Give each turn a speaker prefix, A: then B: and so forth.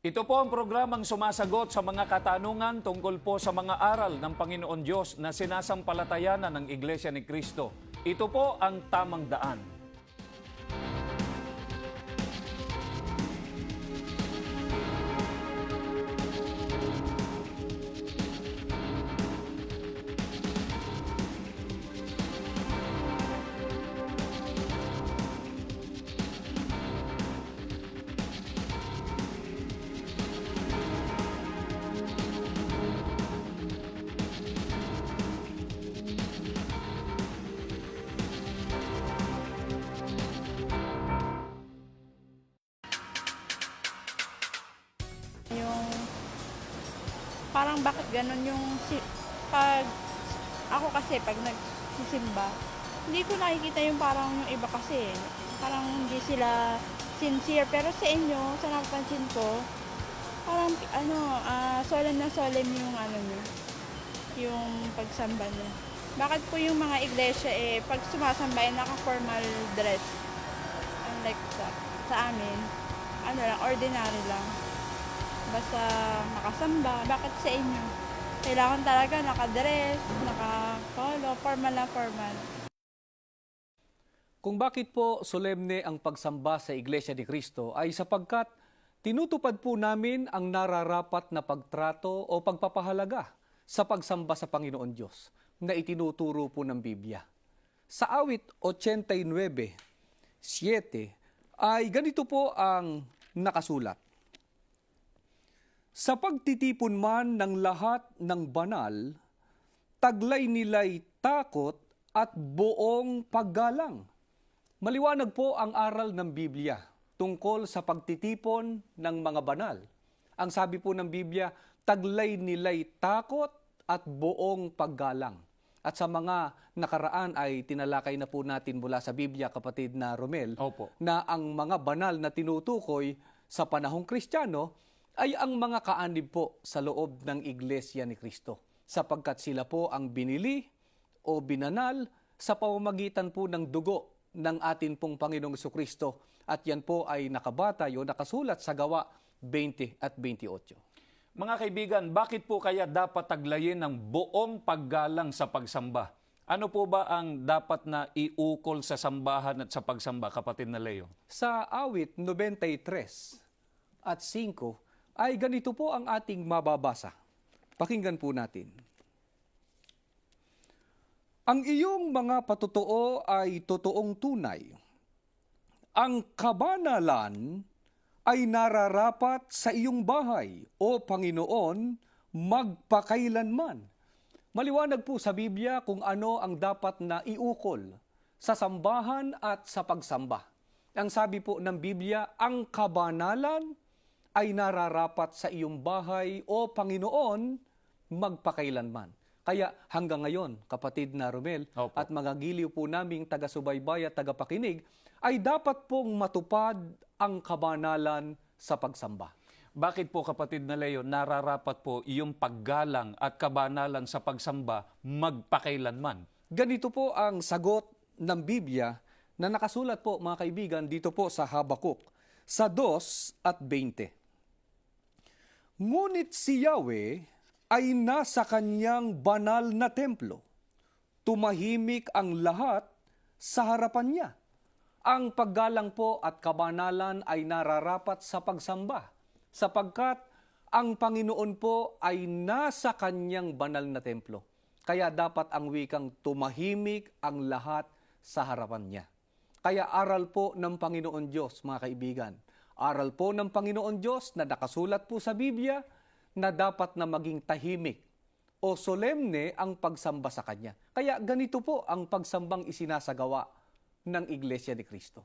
A: Ito po ang programang sumasagot sa mga katanungan tungkol po sa mga aral ng Panginoon Diyos na sinasampalatayanan ng Iglesia ni Cristo. Ito po ang Tamang Daan.
B: Yung parang bakit ganun yung pag ako kasi pag nagsisimba, hindi ko nakikita yung parang yung iba kasi parang hindi sila sincere, pero sa inyo, sa napansin ko, parang solemn na solemn yung niyo, yung pagsamba niyo. Bakit po yung mga iglesia pag sumasamba naka-formal dress? Unlike sa amin, lang, ordinary lang. Basta makasamba. Bakit sa inyo? Kailangan talaga naka-dress, naka-polo, formal na formal.
C: Kung bakit po solemne ang pagsamba sa Iglesia ni Cristo ay sapagkat tinutupad po namin ang nararapat na pagtrato o pagpapahalaga sa pagsamba sa Panginoon Diyos na itinuturo po ng Biblia. Sa awit 89:7 ay ganito po ang nakasulat. Sa pagtitipon man ng lahat ng banal, taglay nila'y takot at buong paggalang. Maliwanag po ang aral ng Biblia tungkol sa pagtitipon ng mga banal. Ang sabi po ng Biblia, taglay nila'y takot at buong paggalang. At sa mga nakaraan ay tinalakay na po natin mula sa Biblia, kapatid na Romel,
A: Opo.
C: na ang mga banal na tinutukoy sa panahong Kristiyano ay ang mga kaanib po sa loob ng Iglesia ni Cristo, sapagkat sila po ang binili o binanal sa pamamagitan po ng dugo ng atin pong Panginoong Jesucristo, at yan po ay nakabatay o nakasulat sa Gawa 20 at 28.
A: Mga kaibigan, bakit po kaya dapat taglayin ng buong paggalang sa pagsamba? Ano po ba ang dapat na iukol sa sambahan at sa pagsamba, kapatid na Leo?
C: Sa awit 93 at 5 ay ganito po ang ating mababasa. Pakinggan po natin. Ang iyong mga patotoo ay totoong tunay. Ang kabanalan ay nararapat sa iyong bahay, o Panginoon, magpakailanman. Maliwanag po sa Biblia kung ano ang dapat na iukol sa sambahan at sa pagsamba. Ang sabi po ng Biblia, ang kabanalan ay nararapat sa iyong bahay, o Panginoon, magpakailanman. Kaya hanggang ngayon, kapatid na Romel,
A: Opo.
C: at mga giliw po naming taga-subaybay at taga-pakinig, ay dapat pong matupad ang kabanalan sa pagsamba.
A: Bakit po, kapatid na Leo, nararapat po iyong paggalang at kabanalan sa pagsamba magpakailanman?
C: Ganito po ang sagot ng Biblia na nakasulat po, mga kaibigan, dito po sa Habakuk, sa 2 at 20. Ngunit si Yahweh ay nasa kanyang banal na templo. Tumahimik ang lahat sa harapan niya. Ang paggalang po at kabanalan ay nararapat sa pagsamba, sapagkat ang Panginoon po ay nasa kanyang banal na templo. Kaya dapat ang wikang tumahimik ang lahat sa harapan niya. Kaya aral po ng Panginoon Diyos, mga kaibigan. Aral po ng Panginoon Diyos na nakasulat po sa Biblia na dapat na maging tahimik o solemne ang pagsamba sa Kanya. Kaya ganito po ang pagsambang isinasagawa ng Iglesia ni Cristo.